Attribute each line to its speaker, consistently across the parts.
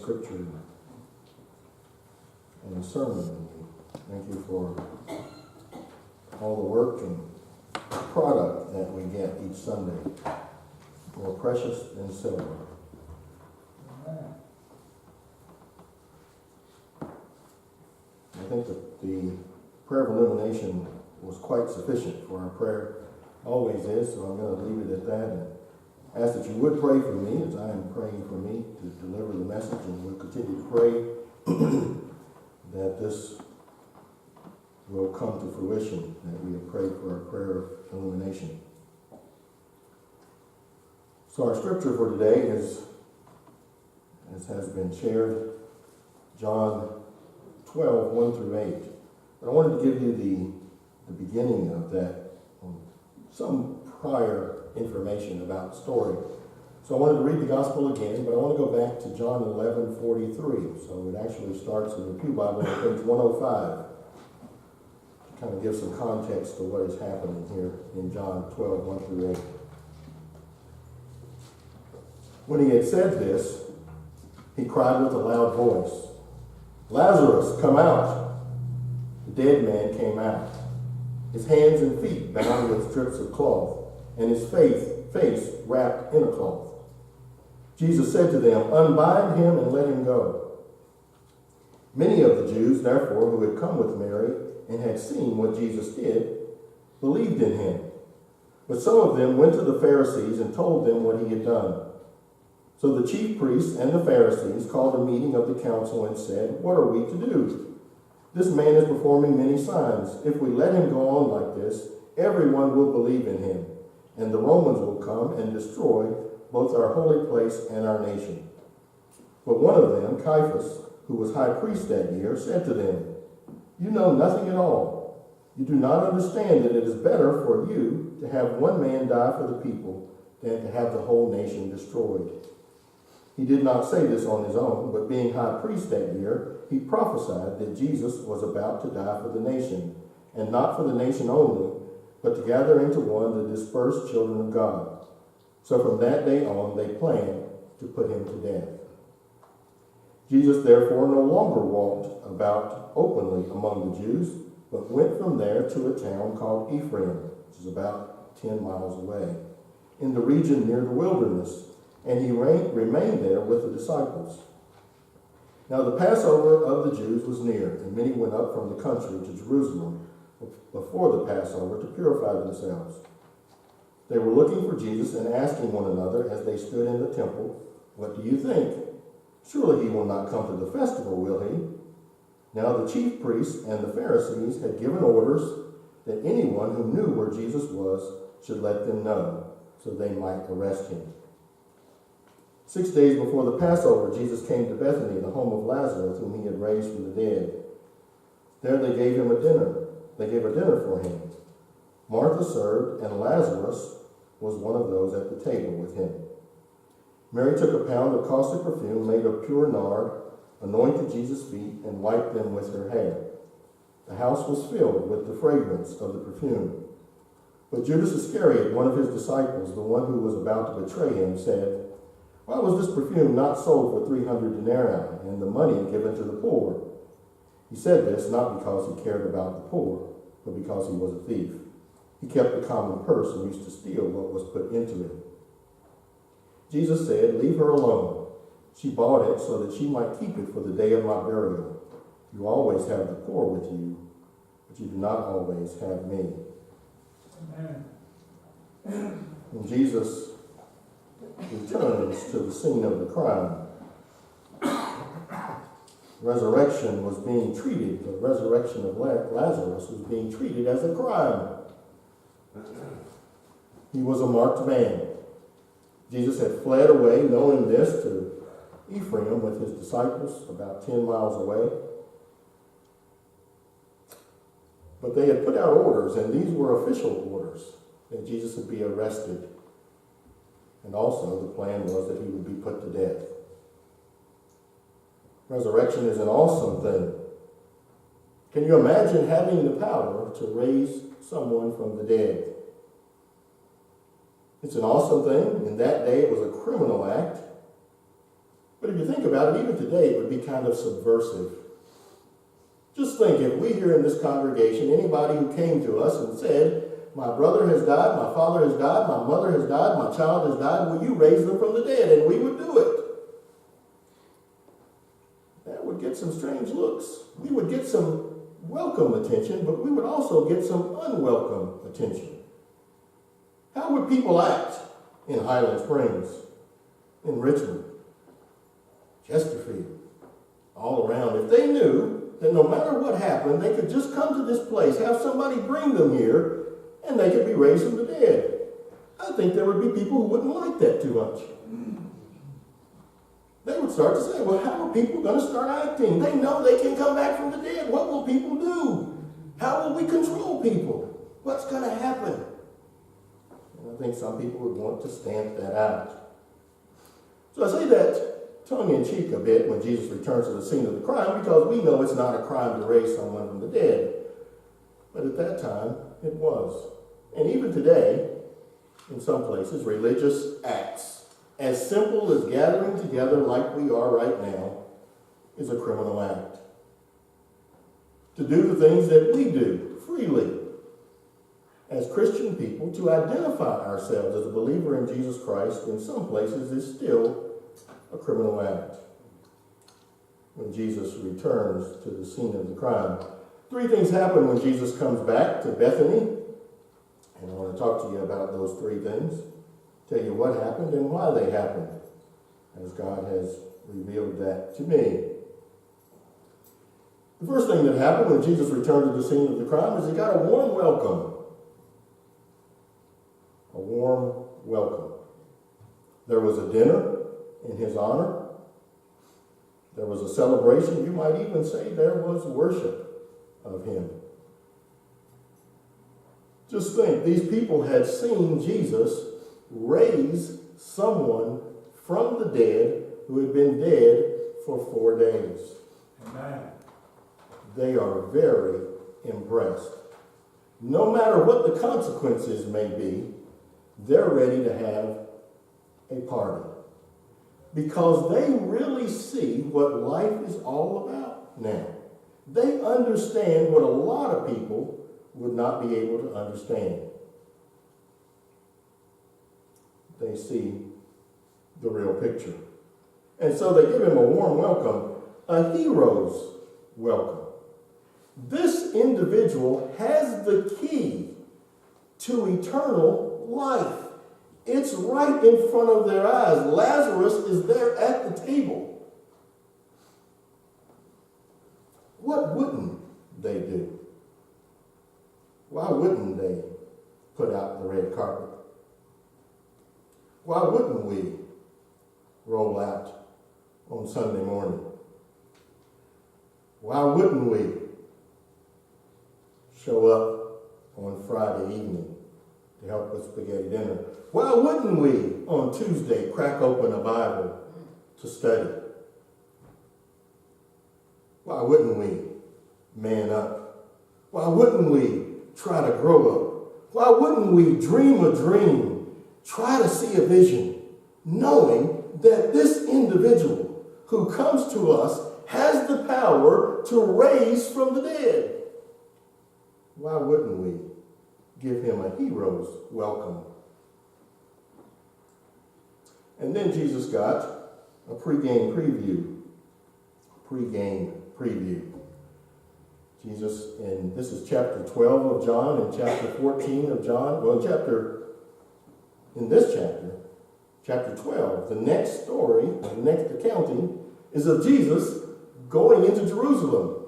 Speaker 1: Scripture and the sermon. Thank you for all the work and product that we get each Sunday. More precious than silver. I think that the prayer of illumination was quite sufficient for our prayer. Always is, so I'm going to leave it at that and ask that you would pray for me as I am praying for me to deliver the message, and we'll continue to pray that this will come to fruition, that we have prayed for our prayer of illumination. So our scripture for today is, as has been shared, John 12, 1 through 8. But I wanted to give you the beginning of that, some prior information about the story. So I wanted to read the gospel again, but I want to go back to John 11, 43. So it actually starts in the Pew Bible on page 105. To kind of give some context to what is happening here in John 12, 1 through 8. When he had said this, he cried with a loud voice, "Lazarus, come out!" The dead man came out, his hands and feet bound with strips of cloth, and his face wrapped in a cloth. Jesus said to them, "Unbind him and let him go." Many of the Jews, therefore, who had come with Mary and had seen what Jesus did, believed in him. But some of them went to the Pharisees and told them what he had done. So the chief priests and the Pharisees called a meeting of the council and said, "What are we to do? This man is performing many signs. If we let him go on like this, everyone will believe in him, and the Romans will come and destroy both our holy place and our nation." But one of them, Caiaphas, who was high priest that year, said to them, "You know nothing at all. You do not understand that it is better for you to have one man die for the people than to have the whole nation destroyed." He did not say this on his own, but being high priest that year, he prophesied that Jesus was about to die for the nation, and not for the nation only, but to gather into one the dispersed children of God. So from that day on, they planned to put him to death. Jesus therefore no longer walked about openly among the Jews, but went from there to a town called Ephraim, which is about 10 miles away, in the region near the wilderness, and he remained there with the disciples. Now the Passover of the Jews was near, and many went up from the country to Jerusalem before the Passover to purify themselves. They were looking for Jesus and asking one another as they stood in the temple, "What do you think? Surely he will not come to the festival, will he?" Now the chief priests and the Pharisees had given orders that anyone who knew where Jesus was should let them know, so they might arrest him. 6 days before the Passover, Jesus came to Bethany, the home of Lazarus, whom he had raised from the dead. There they gave him a dinner. They gave a dinner for him. Martha served, and Lazarus was one of those at the table with him. Mary took a pound of costly perfume made of pure nard, anointed Jesus' feet, and wiped them with her hair. The house was filled with the fragrance of the perfume. But Judas Iscariot, one of his disciples, the one who was about to betray him, said, "Why was this perfume not sold for 300 denarii and the money given to the poor?" He said this not because he cared about the poor, but because he was a thief. He kept the common purse and used to steal what was put into it. Jesus said, "Leave her alone. She bought it so that she might keep it for the day of my burial. You always have the poor with you, but you do not always have me." Amen. When Jesus returns to the scene of the crime, the resurrection of Lazarus was being treated as a crime. He was a marked man. Jesus had fled away, knowing this, to Ephraim with his disciples, about 10 miles away. But they had put out orders, and these were official orders, that Jesus would be arrested. And also the plan was that he would be put to death. Resurrection is an awesome thing. Can you imagine having the power to raise someone from the dead? It's an awesome thing. In that day it was a criminal act. But if you think about it, even today, it would be kind of subversive. Just think, if we here in this congregation, anybody who came to us and said, my brother has died, my father has died, my mother has died, my child has died, will you raise them from the dead? And we would do it. That would get some strange looks. We would get some welcome attention, but we would also get some unwelcome attention. How would people act in Highland Springs, in Richmond, Chesterfield, all around, if they knew that no matter what happened, they could just come to this place, have somebody bring them here, and they could be raised from the dead? I think there would be people who wouldn't like that too much. They would start to say, well, how are people going to start acting? They know they can come back from the dead. What will people do? How will we control people? What's going to happen? And I think some people would want to stamp that out. So I say that tongue-in-cheek a bit when Jesus returns to the scene of the crime, because we know it's not a crime to raise someone from the dead. But at that time, it was. And even today, in some places, religious acts, as simple as gathering together like we are right now, is a criminal act. To do the things that we do freely as Christian people, to identify ourselves as a believer in Jesus Christ, in some places is still a criminal act. When Jesus returns to the scene of the crime, 3 things happen when Jesus comes back to Bethany. And I want to talk to you about those 3 things. Tell you what happened and why they happened, as God has revealed that to me. The first thing that happened when Jesus returned to the scene of the crime is he got a warm welcome. A warm welcome. There was a dinner in his honor. There was a celebration. You might even say there was worship of him. Just think, these people had seen Jesus raise someone from the dead who had been dead for 4 days. Amen. They are very impressed. No matter what the consequences may be, they're ready to have a party, because they really see what life is all about now. They understand what a lot of people would not be able to understand. They see the real picture. And so they give him a warm welcome, a hero's welcome. This individual has the key to eternal life. It's right in front of their eyes. Lazarus is there at the table. What wouldn't they do? Why wouldn't they put out the red carpet? Why wouldn't we roll out on Sunday morning? Why wouldn't we show up on Friday evening to help with spaghetti dinner? Why wouldn't we on Tuesday crack open a Bible to study? Why wouldn't we man up? Why wouldn't we try to grow up? Why wouldn't we dream a dream, try to see a vision, knowing that this individual who comes to us has the power to raise from the dead? Why wouldn't we give him a hero's welcome? And then Jesus got a pre-game preview. Jesus, and this is chapter 12 of John and chapter 14 of John. Well, in this chapter 12, the next story, the next accounting, is of Jesus going into Jerusalem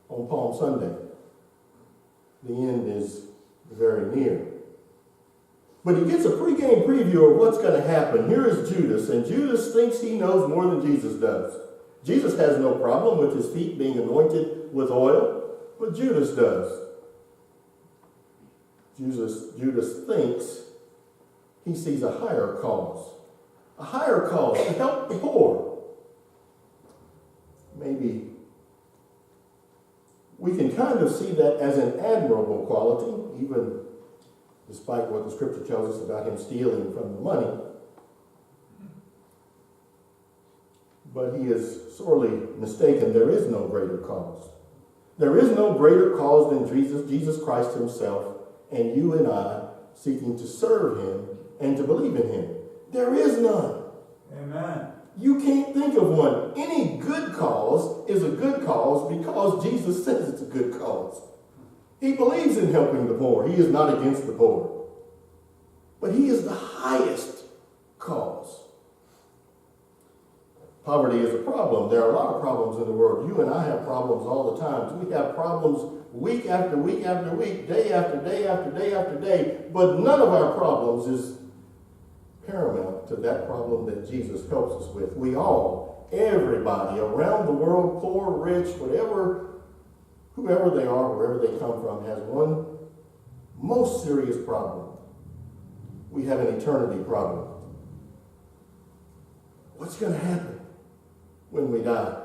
Speaker 1: on Palm Sunday. The end is very near. But he gets a pre-game preview of what's going to happen. Here is Judas, and Judas thinks he knows more than Jesus does. Jesus has no problem with his feet being anointed with oil, but Judas does. Judas thinks he sees a higher cause to help the poor. Maybe we can kind of see that as an admirable quality, even despite what the scripture tells us about him stealing from the money. But he is sorely mistaken. There is no greater cause. There is no greater cause than Jesus Christ himself, and you and I seeking to serve him and to believe in him. There is none.
Speaker 2: Amen.
Speaker 1: You can't think of one. Any good cause is a good cause because Jesus says it's a good cause. He believes in helping the poor. He is not against the poor. But he is the highest cause. Poverty is a problem. There are a lot of problems in the world. You and I have problems all the time. We have problems week after week after week, day after day after day after day. But none of our problems is paramount to that problem that Jesus helps us with. We all, everybody around the world, poor, rich, whatever, whoever they are, wherever they come from, has one most serious problem. We have an eternity problem. What's going to happen when we die?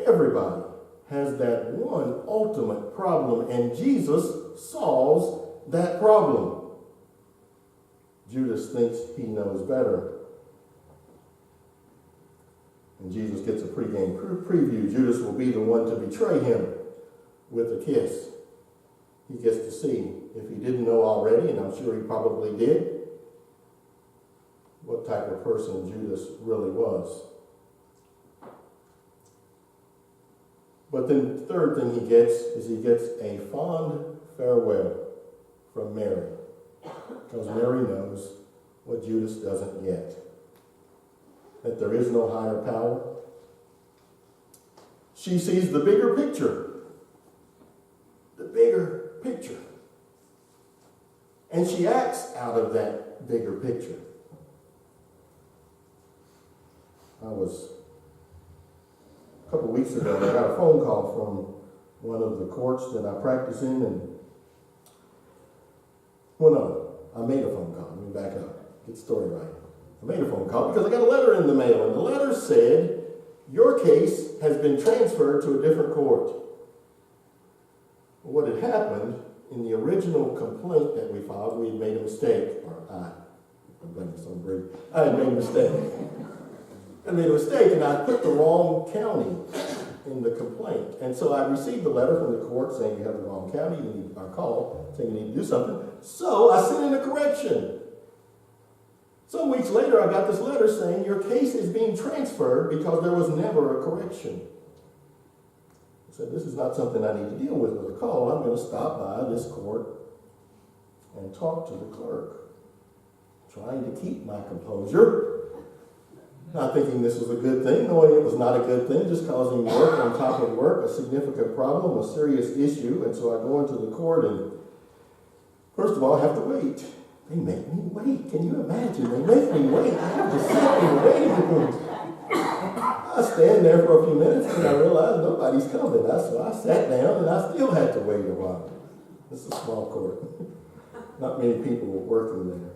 Speaker 1: Everybody has that one ultimate problem, and Jesus solves that problem. Judas thinks he knows better. And Jesus gets a pregame preview. Judas will be the one to betray him with a kiss. He gets to see, if he didn't know already, and I'm sure he probably did, what type of person Judas really was. But then the third thing he gets is he gets a fond farewell from Mary. Because Mary knows what Judas doesn't yet. That there is no higher power. She sees the bigger picture. The bigger picture. And she acts out of that bigger picture. A couple of weeks ago, I got a phone call from one of the courts that I practice in, and I made a phone call. Let me back up, get the story right. I made a phone call because I got a letter in the mail, and the letter said, your case has been transferred to a different court. What had happened, in the original complaint that we filed, we had made a mistake, I'm blaming this on Bree. I had made a mistake. And I put the wrong county in the complaint. And so I received a letter from the court saying you have the wrong county, you need our call, saying you need to do something. So I sent in a correction. Some weeks later, I got this letter saying your case is being transferred because there was never a correction. I said, this is not something I need to deal with a call. I'm going to stop by this court and talk to the clerk, trying to keep my composure. Not thinking this was a good thing, knowing it was not a good thing, just causing work on top of work, a significant problem, a serious issue. And so I go into the court, and first of all, I have to wait. They make me wait. Can you imagine? They make me wait. I have to sit in the waiting room. I stand there for a few minutes, and I realize nobody's coming. So I sat down, and I still had to wait a while. This is a small court. Not many people were working there.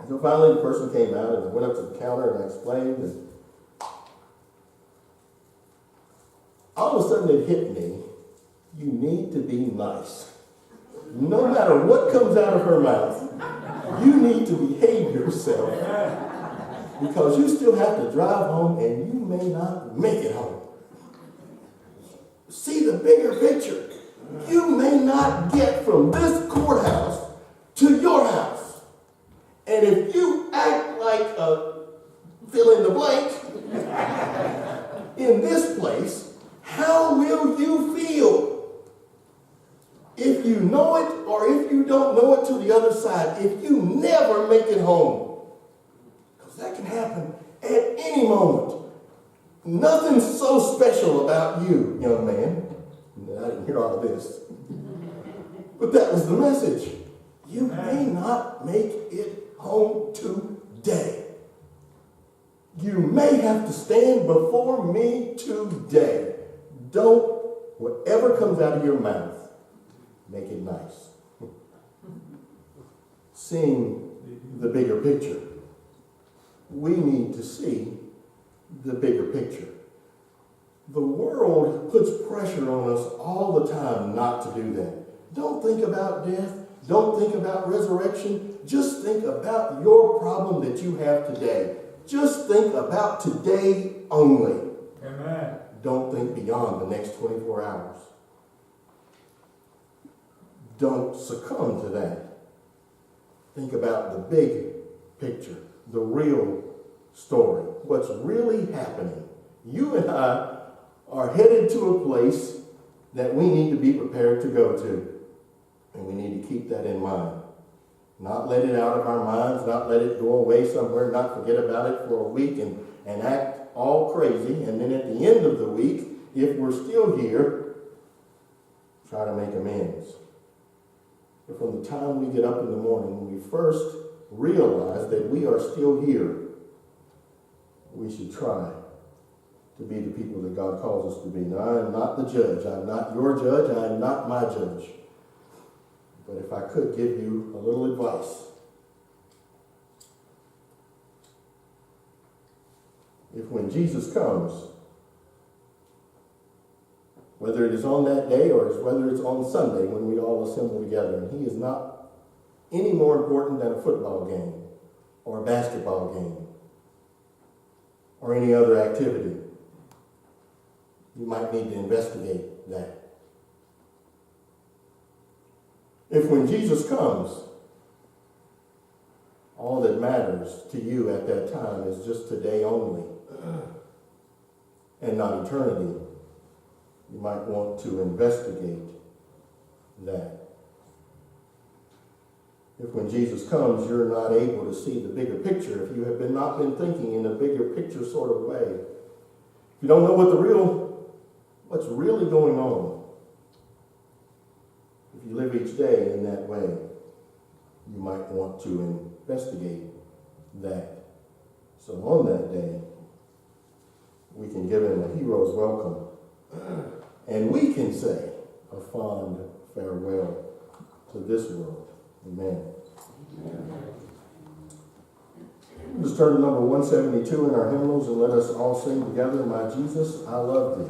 Speaker 1: So finally the person came out, and I went up to the counter and I explained, and all of a sudden it hit me, you need to be nice. No matter what comes out of her mouth, you need to behave yourself because you still have to drive home and you may not make it home. See the bigger picture. You may not get from this courthouse to your house. And if you act like a fill in the blank in this place, how will you feel? If you know it or if you don't know it to the other side, if you never make it home. Because that can happen at any moment. Nothing so special about you, young man. I didn't hear all of this. But that was the message. You may not make it home today. You may have to stand before me today. Don't, whatever comes out of your mouth, make it nice. Seeing the bigger picture. We need to see the bigger picture. The world puts pressure on us all the time not to do that. Don't think about death. Don't think about resurrection. Just think about your problem that you have today. Just think about today only.
Speaker 2: Amen.
Speaker 1: Don't think beyond the next 24 hours. Don't succumb to that. Think about the big picture, the real story, what's really happening. You and I are headed to a place that we need to be prepared to go to. And we need to keep that in mind. Not let it out of our minds, not let it go away somewhere, not forget about it for a week and act all crazy. And then at the end of the week, if we're still here, try to make amends. But from the time we get up in the morning, we first realize that we are still here. We should try to be the people that God calls us to be. Now, I am not the judge. I'm not your judge. I am not my judge. But if I could give you a little advice, if when Jesus comes, whether it is on that day or whether it's on Sunday when we all assemble together, and he is not any more important than a football game or a basketball game or any other activity, you might need to investigate that. If when Jesus comes, all that matters to you at that time is just today only and not eternity, you might want to investigate that. If when Jesus comes, you're not able to see the bigger picture, if you have not been thinking in a bigger picture sort of way, if you don't know what's really going on, if you live each day in that way, you might want to investigate that. So on that day, we can give him a hero's welcome. And we can say a fond farewell to this world. Amen. Let's turn to number 172 in our hymnals and let us all sing together, My Jesus, I Love Thee.